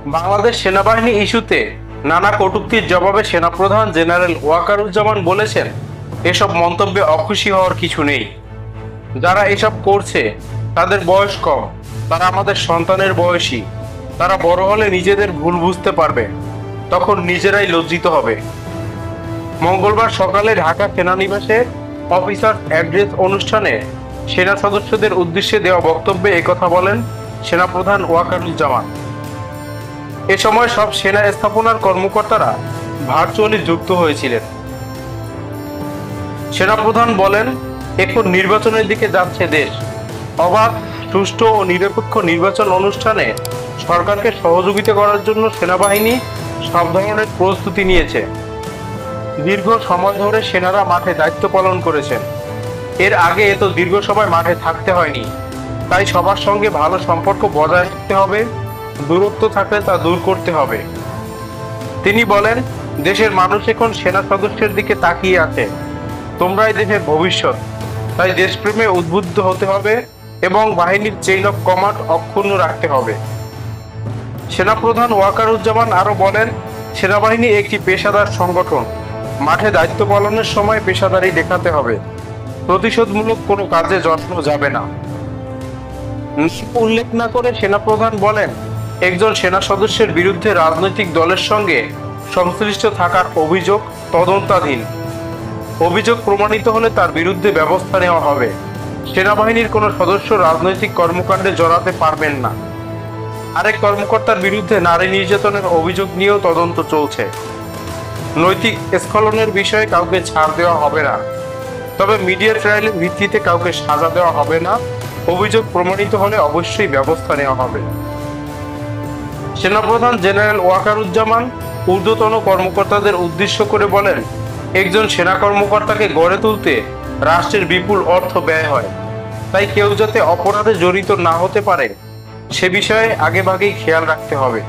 বাংলাদেশ সেনাবাহিনী ইস্যুতে নানা কটূক্তির জবাবে সেনাপ্রধান জেনারেল ওয়াকারুজ্জামান বলেছেন, এসব মন্তব্যে অখুশি হওয়ার কিছু নেই। যারা এসব করছে তাদের বয়স কম, তারা আমাদের সন্তানের বয়সী। তারা বড় হলে নিজেদের ভুল বুঝতে পারবে, তখন নিজেরাই লজ্জিত হবে। মঙ্গলবার সকালে ঢাকা সেনানিবাসে অফিসার্স অ্যাড্রেস অনুষ্ঠানে সেনা সদস্যদের উদ্দেশ্যে দেওয়া বক্তব্যে একথা বলেন সেনাপ্রধান ওয়াকারুজ্জামান। এ সময় সব সেনা স্থাপনার কর্মকর্তারা ভার্চুয়ালি যুক্ত হয়েছিলেন। সেনাপ্রধান বলেন, এখন নির্বাচনের দিকে যাচ্ছে দেশ। অবাধ, সুষ্ঠু ও নিরপেক্ষ নির্বাচন অনুষ্ঠানে সরকারকে সহযোগিতা করার জন্য সেনাবাহিনী সব ধরনের প্রস্তুতি নিয়েছে। দীর্ঘ সময় ধরে সেনারা মাঠে দায়িত্ব পালন করেছেন। এর আগে এত দীর্ঘ সময় মাঠে থাকতে হয়নি। তাই সবার সঙ্গে ভালো সম্পর্ক বজায় রাখতে হবে, দূরত্ব থাকলে তা দূর করতে হবে। তিনি বলেন, দেশের মানুষ এখন সেনা সদস্যের দিকে তাকিয়ে আছে। তোমরাই দেশের ভবিষ্যৎ, তাই দেশপ্রেমে উদ্বুদ্ধ হতে হবে এবং বাহিনীর চেইন অফ কমান্ড অক্ষুণ্ণ রাখতে হবে। সেনাপ্রধান ওয়াকারুজ্জামান আরো বলেন, সেনাবাহিনী একটি পেশাদার সংগঠন। মাঠে দায়িত্ব পালনের সময় পেশাদারি দেখাতে হবে। প্রতিশোধমূলক কোনো কাজে জড়ানো যাবে না। উল্লেখ না করে সেনাপ্রধান বলেন, একজন সেনা সদস্যের বিরুদ্ধে রাজনৈতিক দলের সঙ্গে সংশ্লিষ্ট থাকার অভিযোগ তদন্তাধীন। অভিযোগ প্রমাণিত হলে তার বিরুদ্ধে ব্যবস্থা নেওয়া হবে। সেনাবাহিনীর কোনো সদস্য রাজনৈতিক কর্মকাণ্ডে জড়াতে পারবেন না। আরেক কর্মকর্তার বিরুদ্ধে নারী নির্যাতনের অভিযোগ নিয়েও তদন্ত চলছে। নৈতিক স্খলনের বিষয়ে কাউকে ছাড় দেওয়া হবে না, তবে মিডিয়া ট্রায়ালের ভিত্তিতে কাউকে সাজা দেওয়া হবে না। অভিযোগ প্রমাণিত হলে অবশ্যই ব্যবস্থা নেওয়া হবে। সেনাপ্রধান জেনারেল ওয়াকারুজ্জামান ঊর্ধ্বতন কর্মকর্তাদের উদ্দেশ্য করে বলেন, একজন সেনা কর্মকর্তাকে গড়ে তুলতে রাষ্ট্রের বিপুল অর্থ ব্যয় হয়। তাই কেউ যাতে অপরাধে জড়িত না হতে পারে সে বিষয়ে আগেভাগেই খেয়াল রাখতে হবে।